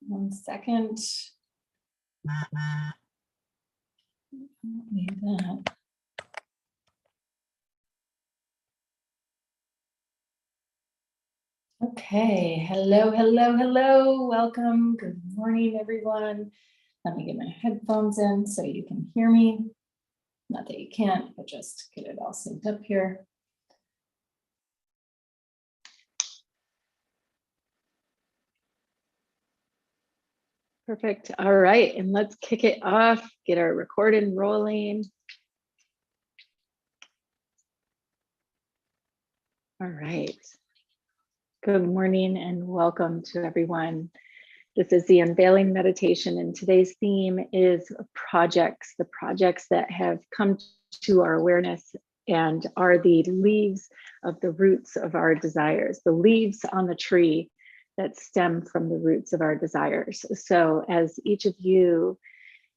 1 second. Leave that. Okay, hello, hello, hello. Welcome. Good morning, everyone. Let me get my headphones in so you can hear me. Not that you can't, but just get it all synced up here. Perfect. All right, and let's kick it off, get our recording rolling. All right. Good morning and welcome to everyone. This is the Unveiling Meditation, and today's theme is projects, the projects that have come to our awareness and are the leaves of the roots of our desires, the leaves on the tree that stem from the roots of our desires. So as each of you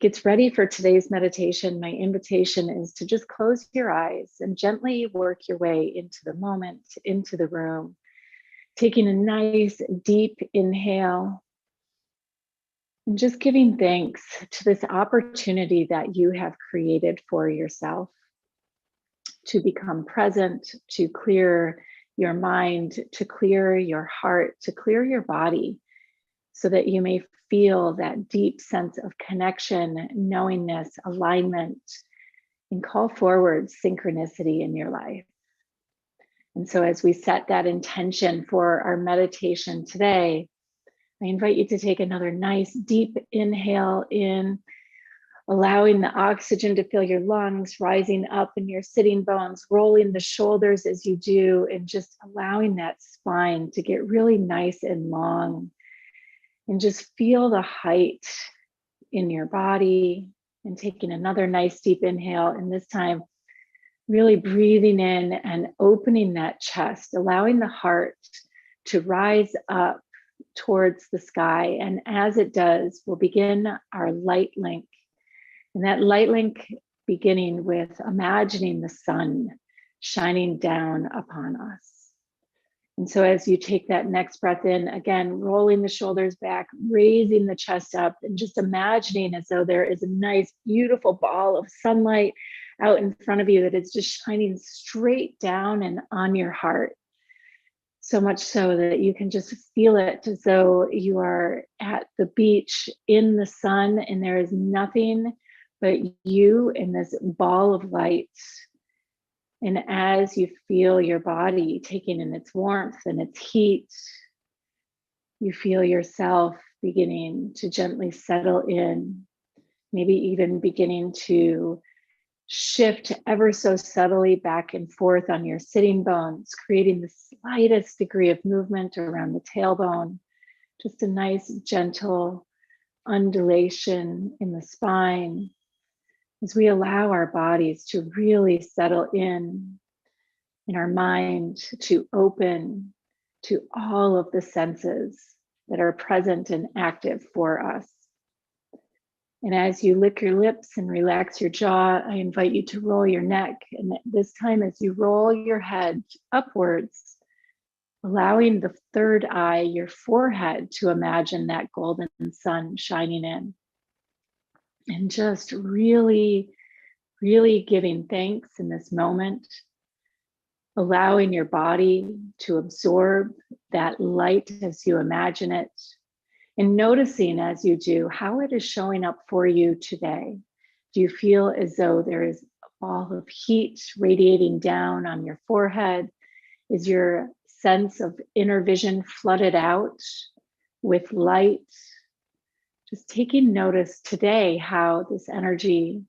gets ready for today's meditation, my invitation is to just close your eyes and gently work your way into the moment, into the room, taking a nice deep inhale and just giving thanks to this opportunity that you have created for yourself to become present, to clear your mind, to clear your heart, to clear your body, so that you may feel that deep sense of connection, knowingness, alignment, and call forward synchronicity in your life. And so as we set that intention for our meditation today, I invite you to take another nice deep inhale in, allowing the oxygen to fill your lungs, rising up in your sitting bones, rolling the shoulders as you do, and just allowing that spine to get really nice and long. And just feel the height in your body, and taking another nice deep inhale. And this time, really breathing in and opening that chest, allowing the heart to rise up towards the sky. And as it does, we'll begin our light link. And that light link beginning with imagining the sun shining down upon us. And so as you take that next breath in, again, rolling the shoulders back, raising the chest up, and just imagining as though there is a nice, beautiful ball of sunlight out in front of you that is just shining straight down and on your heart. So much so that you can just feel it as though you are at the beach in the sun and there is nothing but you in this ball of light. And as you feel your body taking in its warmth and its heat, you feel yourself beginning to gently settle in, maybe even beginning to shift ever so subtly back and forth on your sitting bones, creating the slightest degree of movement around the tailbone, just a nice gentle undulation in the spine as we allow our bodies to really settle in our mind to open to all of the senses that are present and active for us. And as you lick your lips and relax your jaw, I invite you to roll your neck. And this time, as you roll your head upwards, allowing the third eye, your forehead, to imagine that golden sun shining in. And just really, really giving thanks in this moment, allowing your body to absorb that light as you imagine it. And noticing as you do how it is showing up for you today. Do you feel as though there is a ball of heat radiating down on your forehead? Is your sense of inner vision flooded out with light? Just taking notice today how this energy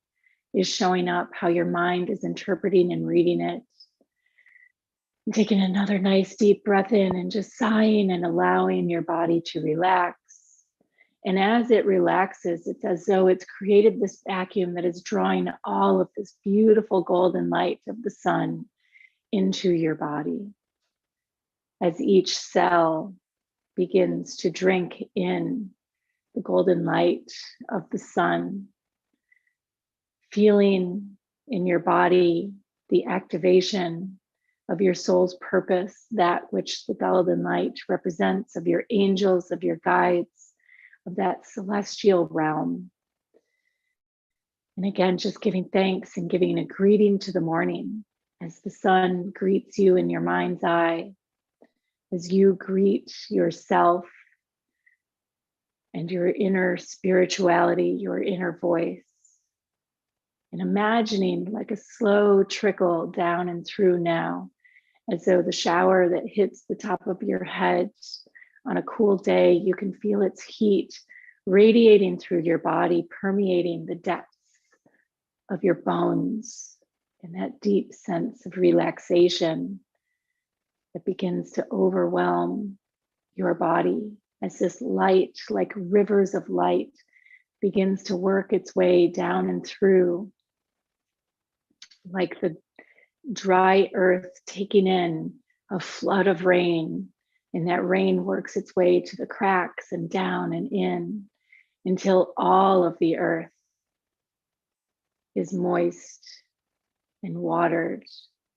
is showing up, how your mind is interpreting and reading it. And taking another nice deep breath in and just sighing and allowing your body to relax. And as it relaxes, it's as though it's created this vacuum that is drawing all of this beautiful golden light of the sun into your body. As each cell begins to drink in the golden light of the sun, feeling in your body the activation of your soul's purpose, that which the golden light represents, of your angels, of your guides, of that celestial realm. And again, just giving thanks and giving a greeting to the morning as the sun greets you in your mind's eye, as you greet yourself and your inner spirituality, your inner voice. And imagining like a slow trickle down and through now, as though the shower that hits the top of your head on a cool day, you can feel its heat radiating through your body, permeating the depths of your bones, and that deep sense of relaxation that begins to overwhelm your body as this light, like rivers of light, begins to work its way down and through, like the dry earth taking in a flood of rain, and that rain works its way to the cracks and down and in until all of the earth is moist and watered.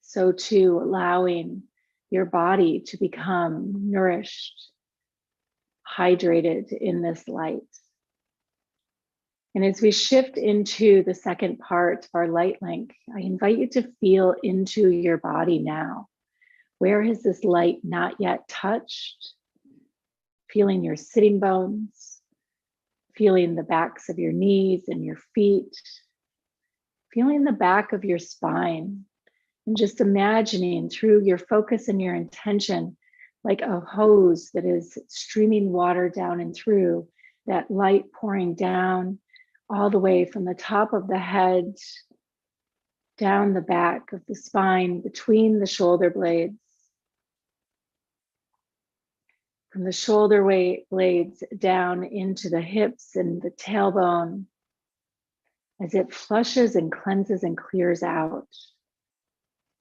So too, allowing your body to become nourished, hydrated in this light. And as we shift into the second part of our light link, I invite you to feel into your body now. Where has this light not yet touched? Feeling your sitting bones, feeling the backs of your knees and your feet, feeling the back of your spine, and just imagining through your focus and your intention, like a hose that is streaming water down and through, that light pouring down all the way from the top of the head, down the back of the spine, between the shoulder blades, from the shoulder blades down into the hips and the tailbone, as it flushes and cleanses and clears out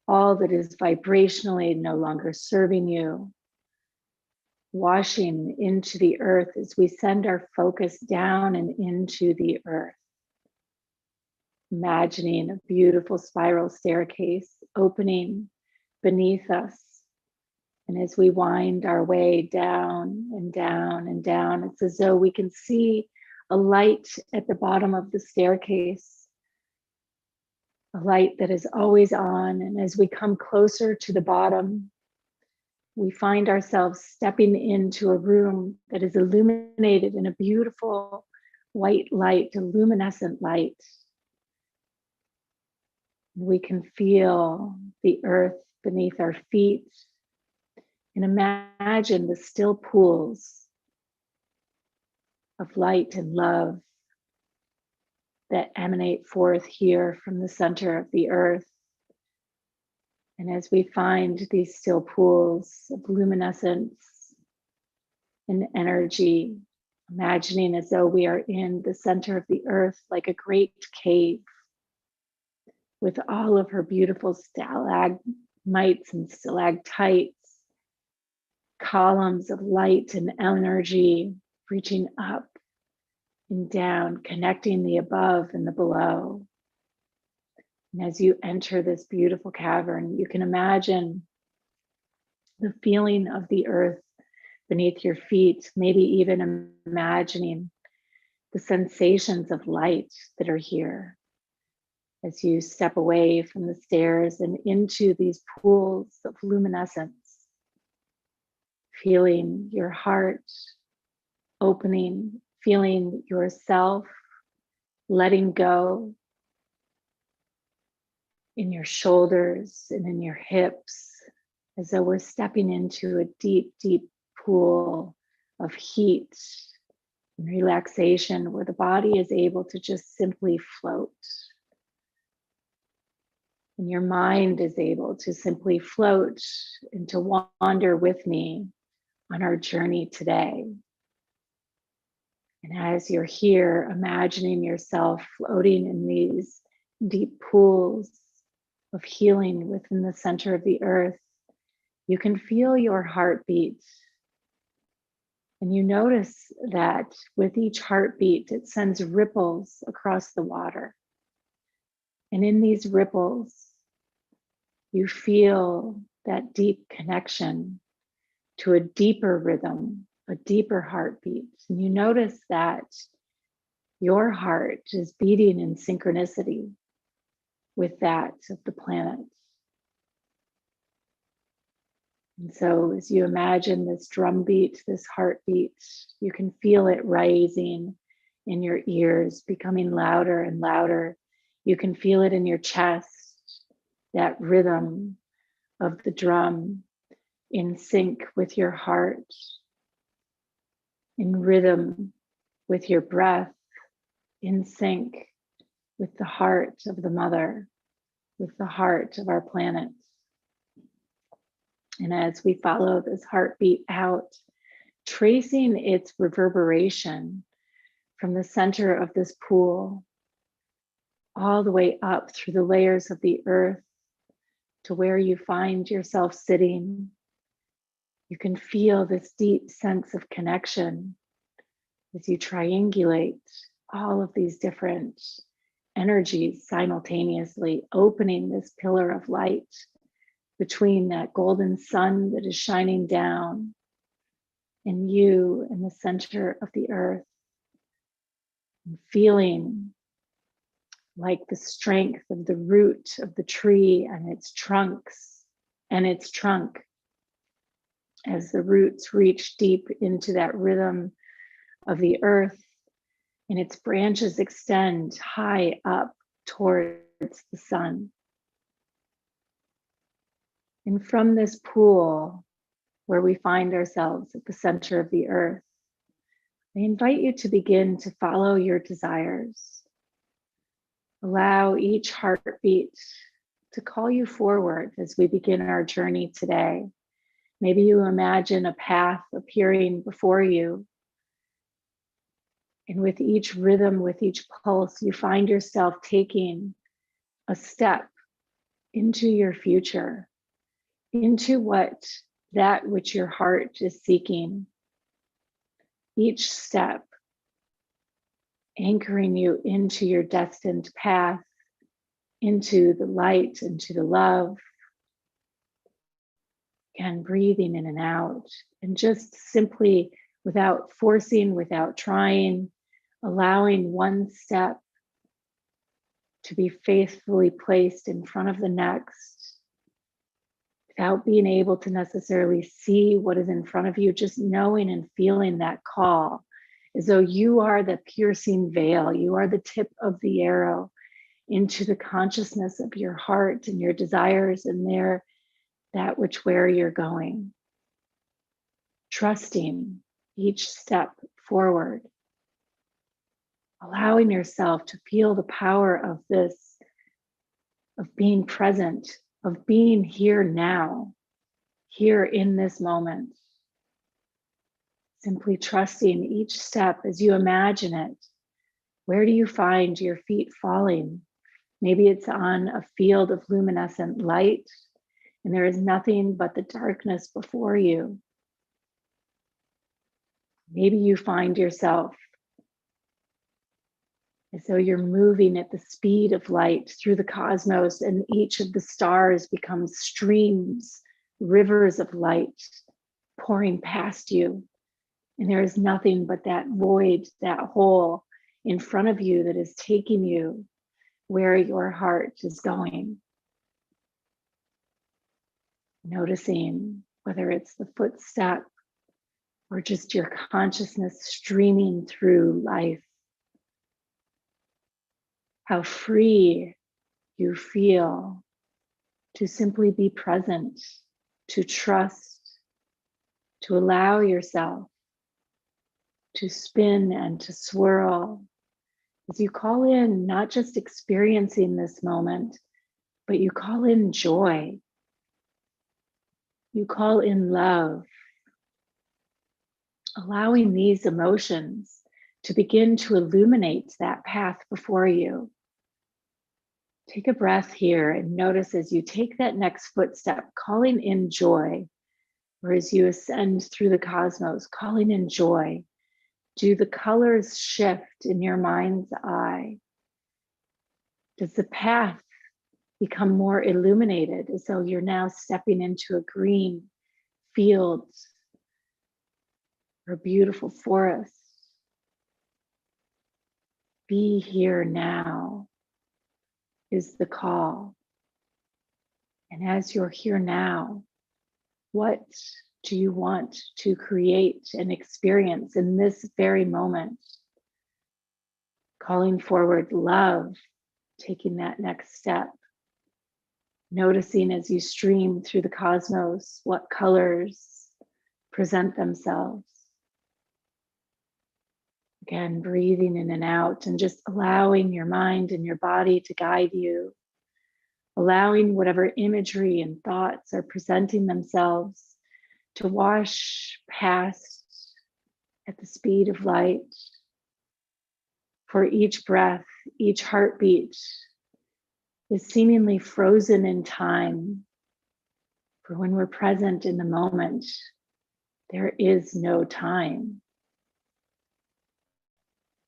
all that is vibrationally no longer serving you, washing into the earth as we send our focus down and into the earth. Imagining a beautiful spiral staircase opening beneath us. And as we wind our way down and down and down, it's as though we can see a light at the bottom of the staircase, a light that is always on. And as we come closer to the bottom, we find ourselves stepping into a room that is illuminated in a beautiful white light, a luminescent light. We can feel the earth beneath our feet and imagine the still pools of light and love that emanate forth here from the center of the earth. And as we find these still pools of luminescence and energy, imagining as though we are in the center of the earth like a great cave with all of her beautiful stalagmites and stalactites, columns of light and energy reaching up and down, connecting the above and the below. And as you enter this beautiful cavern, you can imagine the feeling of the earth beneath your feet, maybe even imagining the sensations of light that are here as you step away from the stairs and into these pools of luminescence, feeling your heart opening, feeling yourself letting go in your shoulders and in your hips, as though we're stepping into a deep, deep pool of heat and relaxation where the body is able to just simply float. And your mind is able to simply float and to wander with me on our journey today. And as you're here, imagining yourself floating in these deep pools of healing within the center of the earth, you can feel your heartbeat. And you notice that with each heartbeat, it sends ripples across the water. And in these ripples, you feel that deep connection to a deeper rhythm a deeper heartbeat. And you notice that your heart is beating in synchronicity with that of the planet. And so as you imagine this drumbeat, this heartbeat, you can feel it rising in your ears, becoming louder and louder. You can feel it in your chest, that rhythm of the drum in sync with your heart, in rhythm with your breath, in sync with the heart of the mother, with the heart of our planet. And as we follow this heartbeat out, tracing its reverberation from the center of this pool all the way up through the layers of the earth to where you find yourself sitting, you can feel this deep sense of connection as you triangulate all of these different energies simultaneously, opening this pillar of light between that golden sun that is shining down and you in the center of the earth, and feeling like the strength of the root of the tree and its trunk as the roots reach deep into that rhythm of the earth and its branches extend high up towards the sun. And from this pool where we find ourselves at the center of the earth, I invite you to begin to follow your desires. Allow each heartbeat to call you forward as we begin our journey today. Maybe you imagine a path appearing before you. And with each rhythm, with each pulse, you find yourself taking a step into your future, into that which your heart is seeking. Each step anchoring you into your destined path, into the light, into the love, and breathing in and out, and just simply without forcing, without trying, allowing one step to be faithfully placed in front of the next, without being able to necessarily see what is in front of you, just knowing and feeling that call, as though you are the piercing veil, you are the tip of the arrow into the consciousness of your heart and your desires and where you're going. Trusting each step forward, allowing yourself to feel the power of this, of being present, of being here now, here in this moment. Simply trusting each step as you imagine it. Where do you find your feet falling? Maybe it's on a field of luminescent light, and there is nothing but the darkness before you. Maybe you find yourself as though you're moving at the speed of light through the cosmos, and each of the stars becomes streams, rivers of light pouring past you. And there is nothing but that void, that hole in front of you that is taking you where your heart is going. Noticing whether it's the footstep or just your consciousness streaming through life. How free you feel to simply be present, to trust, to allow yourself to spin and to swirl as you call in not just experiencing this moment, but you call in joy. You call in love, allowing these emotions to begin to illuminate that path before you. Take a breath here and notice as you take that next footstep, calling in joy, or as you ascend through the cosmos, calling in joy. Do the colors shift in your mind's eye? Does the path become more illuminated as though you're now stepping into a green field or a beautiful forest. Be here now is the call. And as you're here now, what do you want to create and experience in this very moment? Calling forward love, taking that next step. Noticing as you stream through the cosmos what colors present themselves. Again, breathing in and out and just allowing your mind and your body to guide you. Allowing whatever imagery and thoughts are presenting themselves to wash past at the speed of light. For each breath, each heartbeat is seemingly frozen in time. For when we're present in the moment, there is no time.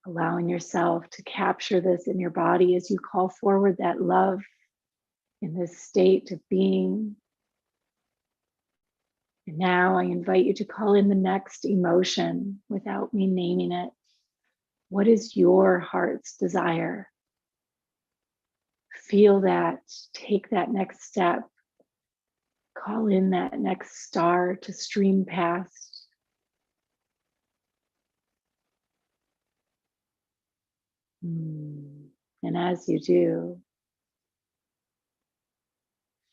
Allowing yourself to capture this in your body as you call forward that love in this state of being. And now I invite you to call in the next emotion without me naming it. What is your heart's desire? Feel that, take that next step. Call in that next star to stream past. And as you do,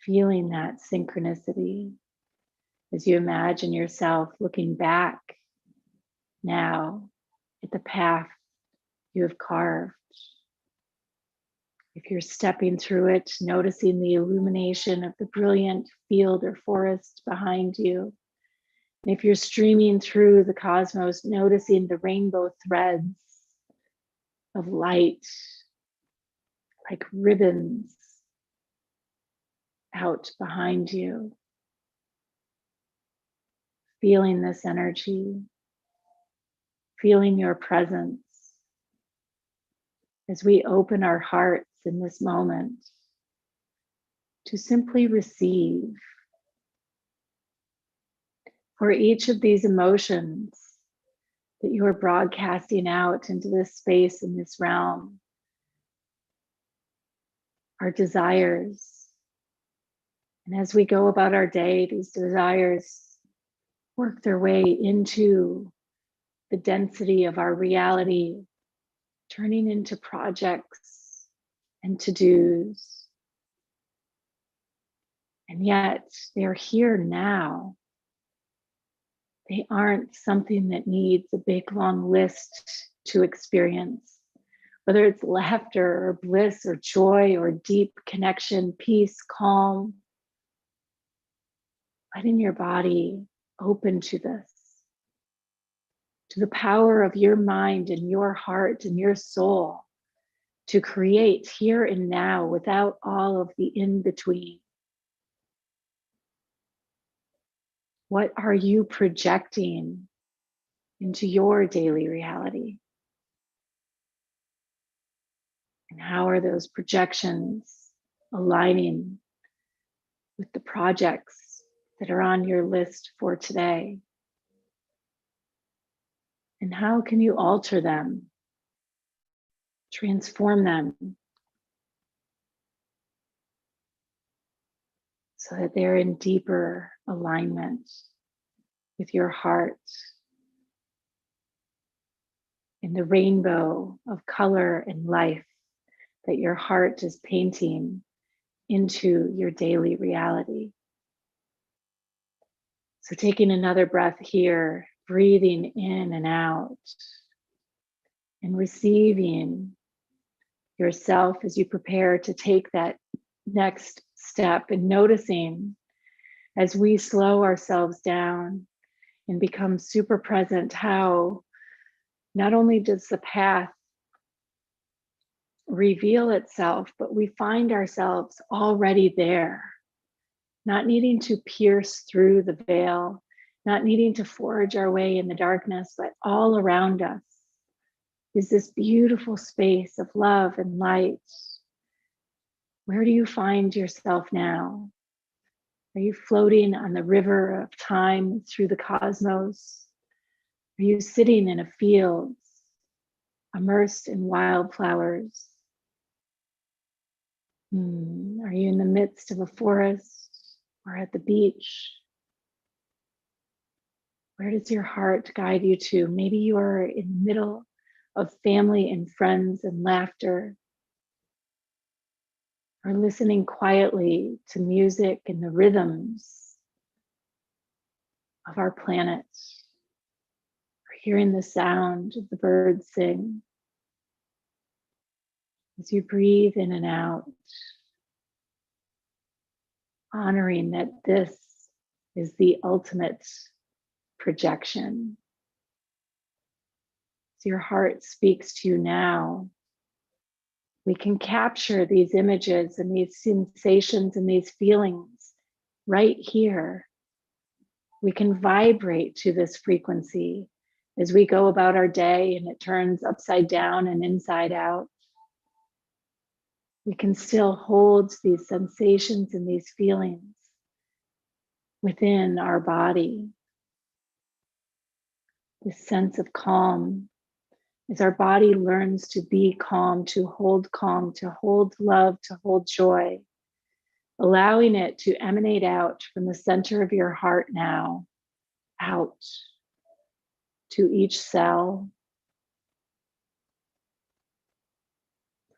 feeling that synchronicity as you imagine yourself looking back now at the path you have carved. If you're stepping through it, noticing the illumination of the brilliant field or forest behind you. And if you're streaming through the cosmos, noticing the rainbow threads of light like ribbons out behind you. Feeling this energy, feeling your presence as we open our hearts in this moment to simply receive. For each of these emotions that you are broadcasting out into this space, in this realm, are desires. And as we go about our day, these desires work their way into the density of our reality, turning into projects and to-dos. And yet they're here now. They aren't something that needs a big long list to experience. Whether it's laughter or bliss or joy or deep connection, peace, calm, letting your body open to this, to the power of your mind and your heart and your soul to create here and now without all of the in-between. What are you projecting into your daily reality? And how are those projections aligning with the projects that are on your list for today? And how can you alter them, transform them, so that they're in deeper alignment with your heart, in the rainbow of color and life that your heart is painting into your daily reality. So taking another breath here, breathing in and out, and receiving yourself as you prepare to take that next step, and noticing as we slow ourselves down and become super present how not only does the path reveal itself, but we find ourselves already there, not needing to pierce through the veil, not needing to forge our way in the darkness, but all around us is this beautiful space of love and light. Where do you find yourself now? Are you floating on the river of time through the cosmos? Are you sitting in a field, immersed in wildflowers? Are you in the midst of a forest or at the beach? Where does your heart guide you to? Maybe you are in the middle of family and friends and laughter, or listening quietly to music and the rhythms of our planet, or hearing the sound of the birds sing. As you breathe in and out, honoring that this is the ultimate projection. As your heart speaks to you now, we can capture these images and these sensations and these feelings right here. We can vibrate to this frequency as we go about our day and it turns upside down and inside out. We can still hold these sensations and these feelings within our body. This sense of calm as our body learns to be calm, to hold love, to hold joy, allowing it to emanate out from the center of your heart now, out to each cell,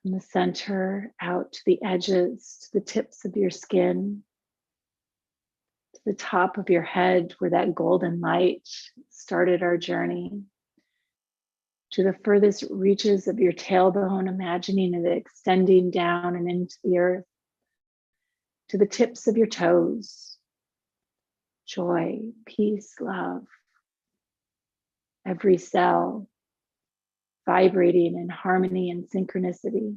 from the center out to the edges, to the tips of your skin, to the top of your head where that golden light started our journey, to the furthest reaches of your tailbone, imagining it extending down and into the earth, to the tips of your toes. Joy, peace, love. Every cell vibrating in harmony and synchronicity.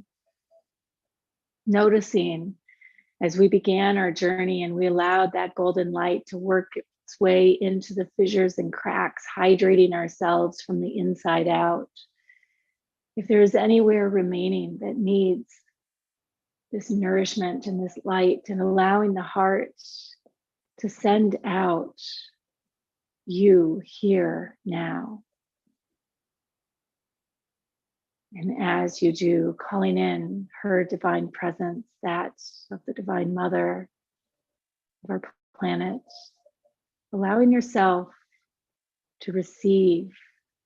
Noticing as we began our journey and we allowed that golden light to work its way into the fissures and cracks, hydrating ourselves from the inside out. If there is anywhere remaining that needs this nourishment and this light, and allowing the heart to send out you here now. And as you do, calling in her divine presence, that of the Divine Mother of our planet, allowing yourself to receive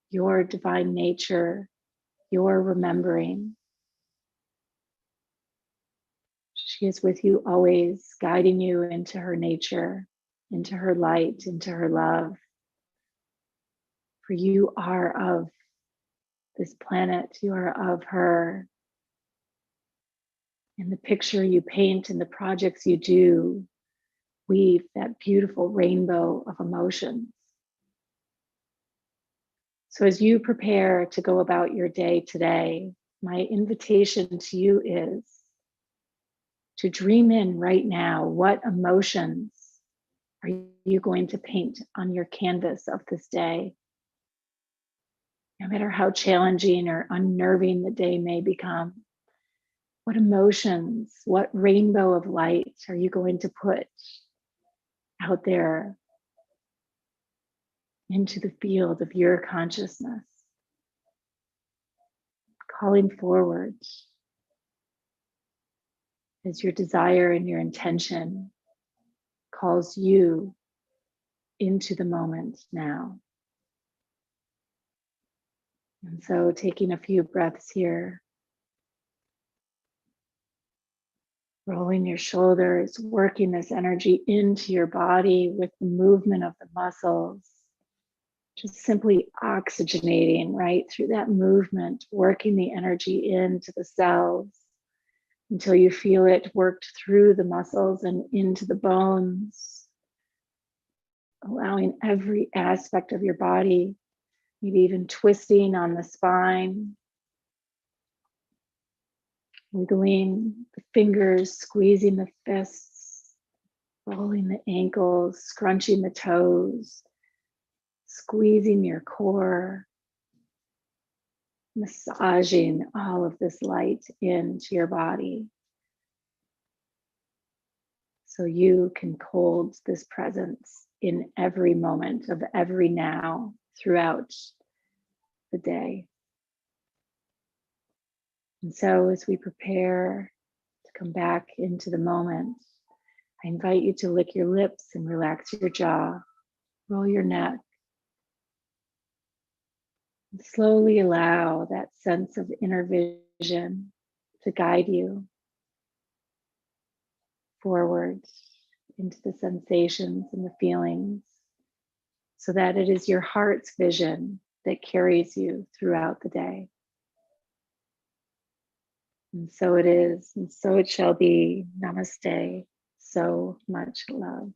your divine nature, your remembering. She is with you always, guiding you into her nature, into her light, into her love. For you are of this planet, you are of her. In the picture you paint and the projects you do, weave that beautiful rainbow of emotions. So as you prepare to go about your day today, my invitation to you is to dream in right now what emotions are you going to paint on your canvas of this day. No matter how challenging or unnerving the day may become, what emotions, what rainbow of light are you going to put out there into the field of your consciousness? Calling forward as your desire and your intention calls you into the moment now. And so taking a few breaths here, rolling your shoulders, working this energy into your body with the movement of the muscles, just simply oxygenating right through that movement, working the energy into the cells until you feel it worked through the muscles and into the bones, allowing every aspect of your body, maybe even twisting on the spine, wiggling the fingers, squeezing the fists, rolling the ankles, scrunching the toes, squeezing your core, massaging all of this light into your body so you can hold this presence in every moment of every now. throughout the day. And so as we prepare to come back into the moment, I invite you to lick your lips and relax your jaw, roll your neck, and slowly allow that sense of inner vision to guide you forward into the sensations and the feelings, so that it is your heart's vision that carries you throughout the day. And so it is, and so it shall be. Namaste. So much love.